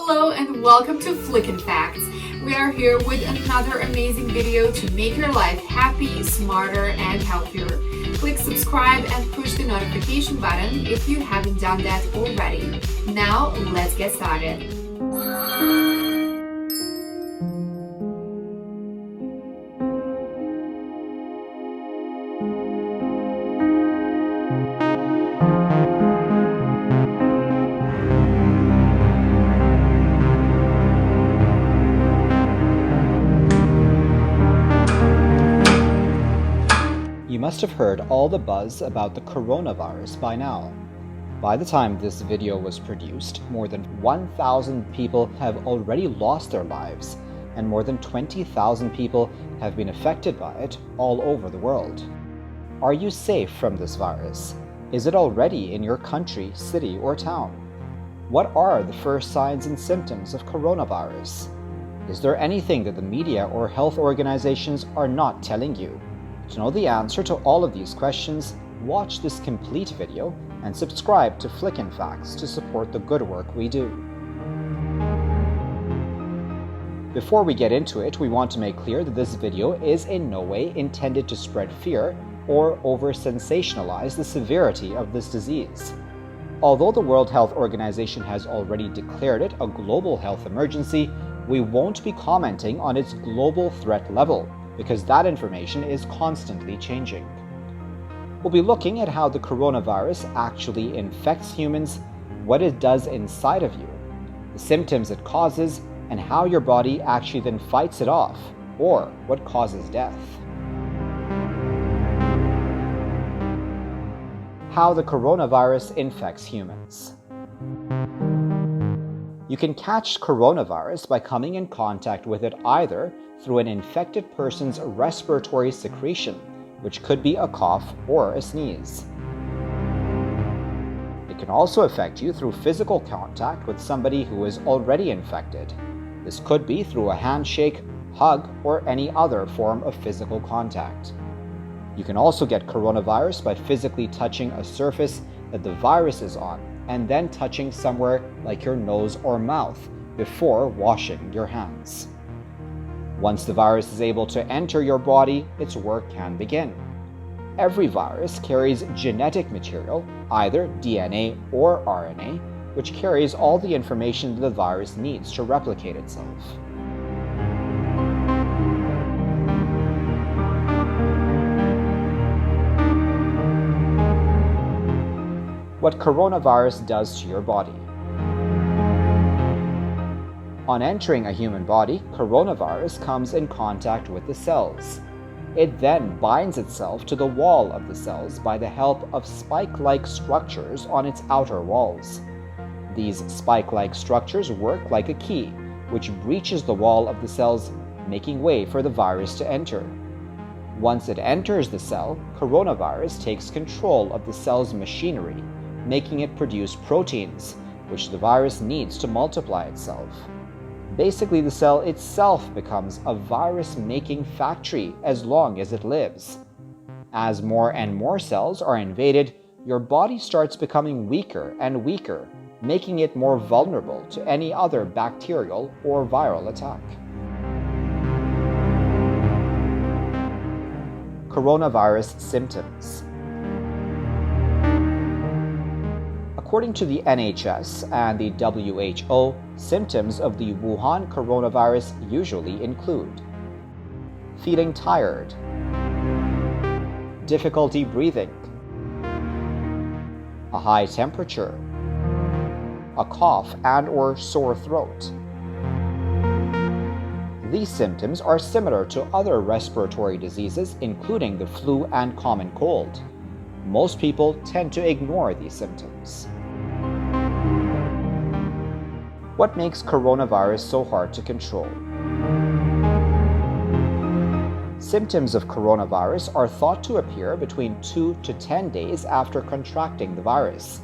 Hello and welcome to Flickinfacts. We are here with another amazing video to make your life happy, smarter, and healthier. Click subscribe and push the notification button if you haven't done that already. Now, let's get started. You must have heard all the buzz about the coronavirus by now. By the time this video was produced, more than 1,000 people have already lost their lives, and more than 20,000 people have been affected by it all over the world. Are you safe from this virus? Is it already in your country, city, or town? What are the first signs and symptoms of coronavirus? Is there anything that the media or health organizations are not telling you? To know the answer to all of these questions, watch this complete video and subscribe to Flickinfacts to support the good work we do. Before we get into it, we want to make clear that this video is in no way intended to spread fear or over-sensationalize the severity of this disease. Although the World Health Organization has already declared it a global health emergency, we won't be commenting on its global threat level, because that information is constantly changing. We'll be looking at how the coronavirus actually infects humans, what it does inside of you, the symptoms it causes, and how your body actually then fights it off, or what causes death. How the coronavirus infects humans. You can catch coronavirus by coming in contact with it either through an infected person's respiratory secretion, which could be a cough or a sneeze. It can also affect you through physical contact with somebody who is already infected. This could be through a handshake, hug, or any other form of physical contact. You can also get coronavirus by physically touching a surface that the virus is on, and then touching somewhere like your nose or mouth before washing your hands. Once the virus is able to enter your body, its work can begin. Every virus carries genetic material, either DNA or RNA, which carries all the information that the virus needs to replicate itself. What coronavirus does to your body. On entering a human body, coronavirus comes in contact with the cells. It then binds itself to the wall of the cells by the help of spike-like structures on its outer walls. These spike-like structures work like a key, which breaches the wall of the cells, making way for the virus to enter. Once it enters the cell, coronavirus takes control of the cell's machinery, making it produce proteins, which the virus needs to multiply itself. Basically, the cell itself becomes a virus-making factory as long as it lives. As more and more cells are invaded, your body starts becoming weaker and weaker, making it more vulnerable to any other bacterial or viral attack. Coronavirus symptoms. According to the NHS and the WHO, symptoms of the Wuhan coronavirus usually include feeling tired, difficulty breathing, a high temperature, a cough and/or sore throat. These symptoms are similar to other respiratory diseases, including the flu and common cold. Most people tend to ignore these symptoms. What makes coronavirus so hard to control? Symptoms of coronavirus are thought to appear between 2 to 10 days after contracting the virus.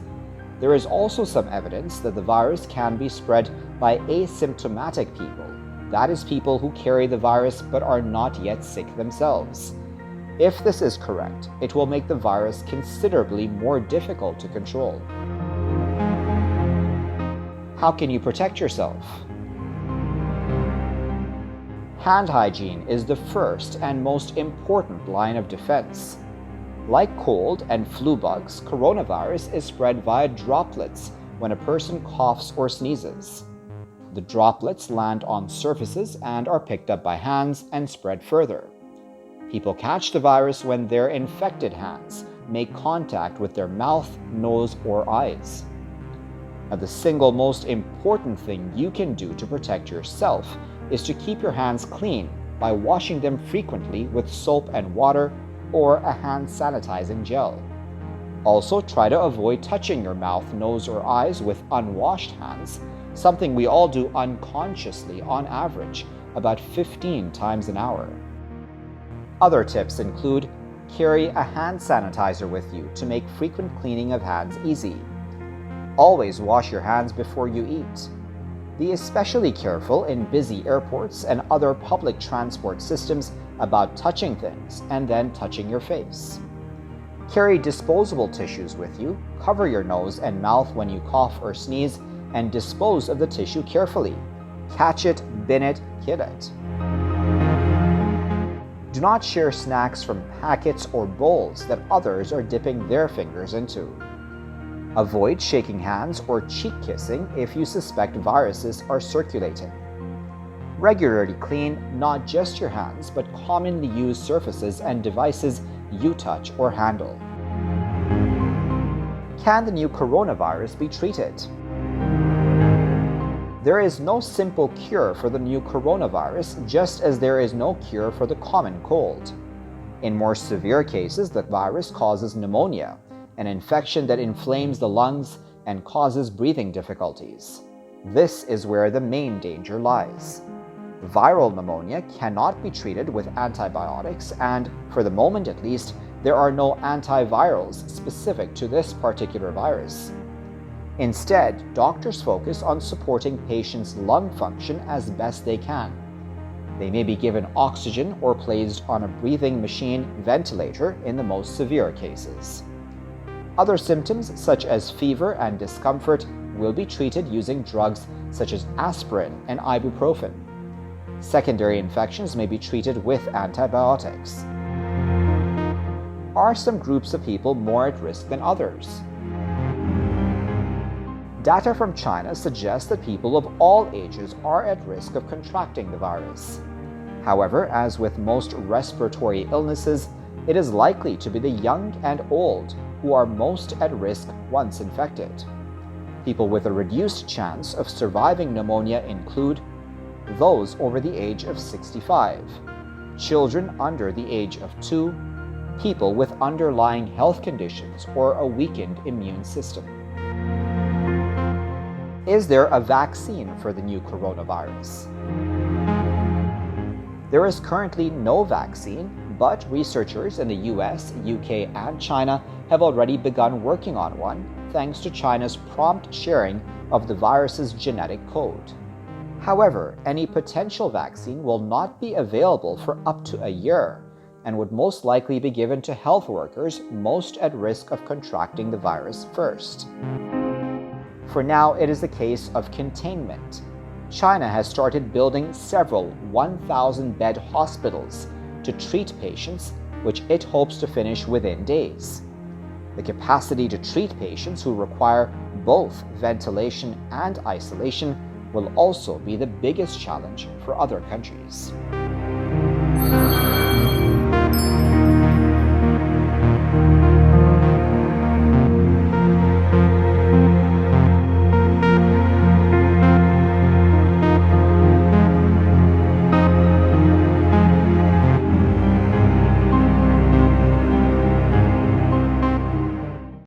There is also some evidence that the virus can be spread by asymptomatic people, that is, people who carry the virus but are not yet sick themselves. If this is correct, it will make the virus considerably more difficult to control. How can you protect yourself? Hand hygiene is the first and most important line of defense. Like cold and flu bugs, coronavirus is spread via droplets when a person coughs or sneezes. The droplets land on surfaces and are picked up by hands and spread further. People catch the virus when their infected hands make contact with their mouth, nose, or eyes. Now, the single most important thing you can do to protect yourself is to keep your hands clean by washing them frequently with soap and water or a hand sanitizing gel. Also, try to avoid touching your mouth, nose, or eyes with unwashed hands, something we all do unconsciously on average about 15 times an hour. Other tips include carry a hand sanitizer with you to make frequent cleaning of hands easy. Always wash your hands before you eat. Be especially careful in busy airports and other public transport systems about touching things and then touching your face. Carry disposable tissues with you, cover your nose and mouth when you cough or sneeze, and dispose of the tissue carefully. Catch it, bin it, kid it. Do not share snacks from packets or bowls that others are dipping their fingers into. Avoid shaking hands or cheek kissing if you suspect viruses are circulating. Regularly clean not just your hands, but commonly used surfaces and devices you touch or handle. Can the new coronavirus be treated? There is no simple cure for the new coronavirus, just as there is no cure for the common cold. In more severe cases, the virus causes pneumonia, an infection that inflames the lungs and causes breathing difficulties. This is where the main danger lies. Viral pneumonia cannot be treated with antibiotics, and, for the moment at least, there are no antivirals specific to this particular virus. Instead, doctors focus on supporting patients' lung function as best they can. They may be given oxygen or placed on a breathing machine ventilator in the most severe cases. Other symptoms, such as fever and discomfort, will be treated using drugs such as aspirin and ibuprofen. Secondary infections may be treated with antibiotics. Are some groups of people more at risk than others? Data from China suggests that people of all ages are at risk of contracting the virus. However, as with most respiratory illnesses, it is likely to be the young and old who are most at risk once infected. People with a reduced chance of surviving pneumonia include those over the age of 65, children under the age of 2, people with underlying health conditions or a weakened immune system. Is there a vaccine for the new coronavirus? There is currently no vaccine, but researchers in the US, UK, and China have already begun working on one, thanks to China's prompt sharing of the virus's genetic code. However, any potential vaccine will not be available for up to a year and would most likely be given to health workers most at risk of contracting the virus first. For now, it is a case of containment. China has started building several 1,000-bed hospitals to treat patients, which it hopes to finish within days. The capacity to treat patients who require both ventilation and isolation will also be the biggest challenge for other countries.